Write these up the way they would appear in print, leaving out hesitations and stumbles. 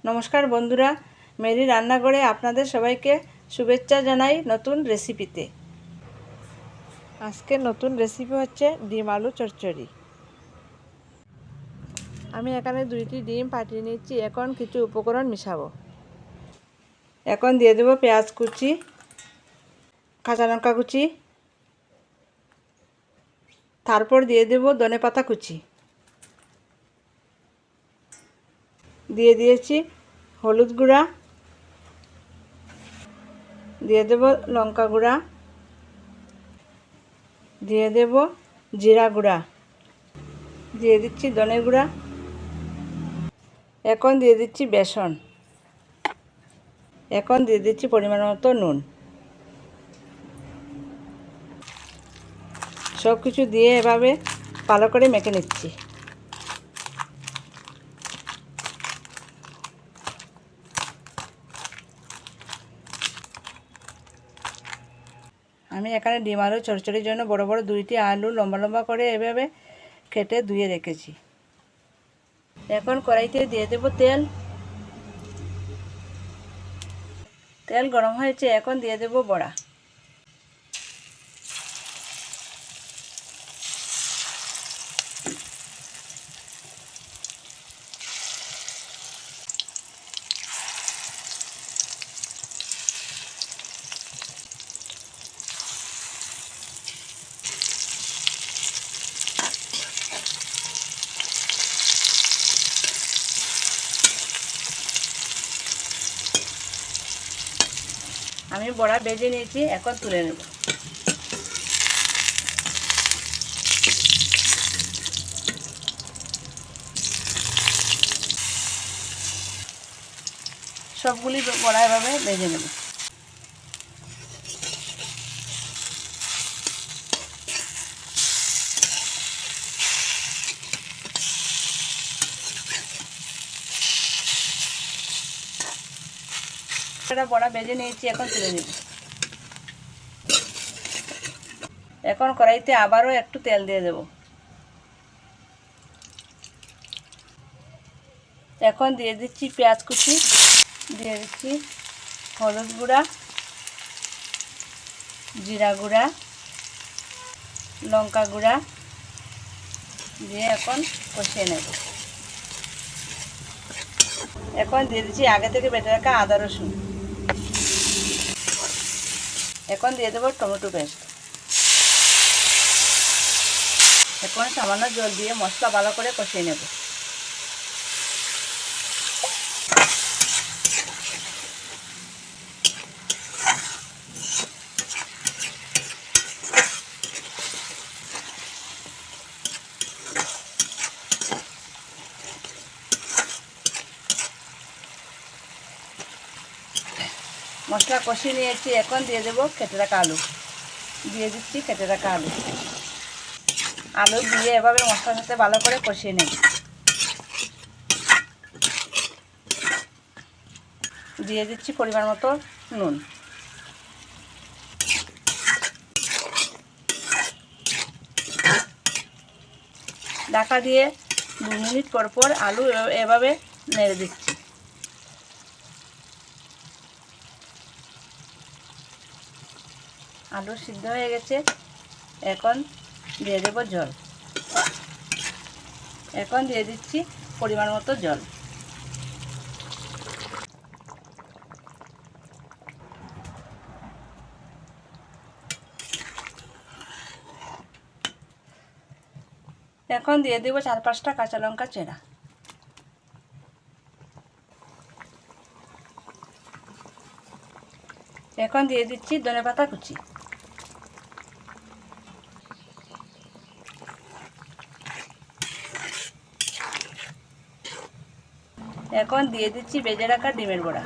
নমস্কার বন্ধুরা, মেরি রান্নাঘরে আপনাদের সবাইকে শুভেচ্ছা জানাই নতুন রেসিপিতে। আজকে নতুন রেসিপি হচ্ছে ডিম আলু চচ্চড়ি। আমি এখানে 2টি ডিম ফাটিয়ে নিচ্ছি। এখন কিছু উপকরণ মিশাবো। এখন দিয়ে দেব পেঁয়াজ কুচি, কাঁচা লঙ্কা কুচি, তারপর দিয়ে দেব ধনেপাতা কুচি, দিয়ে দিয়েছি হলুদ গুঁড়া, দিয়ে দেব লঙ্কা গুঁড়া, দিয়ে দেব জিরা গুঁড়া, দিয়ে দিচ্ছি ধনে গুঁড়া। এখন দিয়ে দিচ্ছি বেসন। এখন দিয়ে দিচ্ছি পরিমাণ মতো নুন। সব কিছু দিয়ে এভাবে ভালো করে মেখে নিচ্ছি। আমি এখানে ডিম আলু চচ্চড়ির জন্য বড় বড় 2টি আলু লম্বা লম্বা করে এভাবে কেটে ধুয়ে রেখেছি। এখন কড়াইতে দিয়ে দেব তেল। তেল গরম হয়েছে, এখন দিয়ে দেব বড়া। আমি বড়া ভেজে নিয়েছি, এখন তুলে নেব। সবগুলি বড়া এভাবে ভেজে নেব। এটা বড়া ভেজে নিয়েছি, এখন তুলে নেব। এখন কড়াইতে আবারও একটু তেল দিয়ে দেব। এখন দিয়ে দিচ্ছি পেঁয়াজ কুচি, দিয়ে দিচ্ছি হলুদ গুঁড়া, জিরা গুঁড়া, লঙ্কা গুঁড়া দিয়ে এখন কষিয়ে নেব। এখন দিয়ে দিচ্ছি আগে থেকে বেটে রাখা আদা রসুন। এখন দিয়ে দেবো টমেটো পেস্ট। এখন সামান্য জল দিয়ে মশলা ভালো করে কষিয়ে নেব। মশলা কষিয়ে নিয়েছি, এখন দিয়ে দেবো কেটে রাখা আলু। দিয়ে দিচ্ছি কেটে রাখা আলু। আলু দিয়ে এভাবে মশলার সাথে ভালো করে কষিয়ে নেব। দিয়ে দিচ্ছি পরিমাণ মতো নুন। ঢাকা দিয়ে 2 মিনিট পর পর আলু এভাবে নেড়ে দিচ্ছি। আলু সিদ্ধ হয়ে গেছে, এখন দিয়ে দেব জল। এখন দিয়ে দিচ্ছি পরিমাণ মতো জল। এখন দিয়ে দেব 4-5টা কাঁচা লঙ্কা চেরা। এখন দিয়ে দিচ্ছি ধনেপাতা কুচি। এখন দিয়ে দিচ্ছি ভেজে রাখা ডিমের বড়া।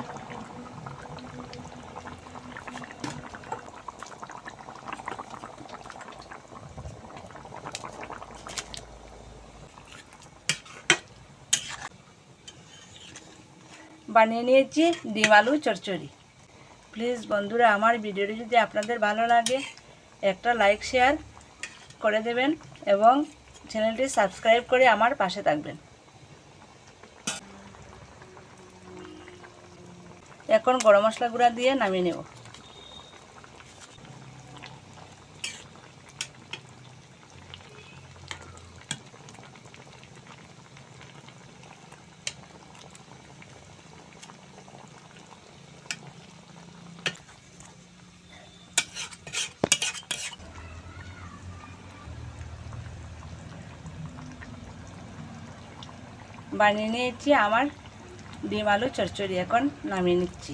বানিয়ে নিয়েছি ডিম আলু চচ্চড়ি। প্লিজ বন্ধুরা, আমার ভিডিওটি যদি আপনাদের ভালো লাগে একটা লাইক শেয়ার করে দেবেন এবং চ্যানেলটি সাবস্ক্রাইব করে আমার পাশে থাকবেন। এখন গরম মশলা গুঁড়া দিয়ে নামিয়ে নেব। বানিয়ে নিয়েছি আমার ডিম আলু চচ্চড়ি, এখন নামিয়ে নিচ্ছি।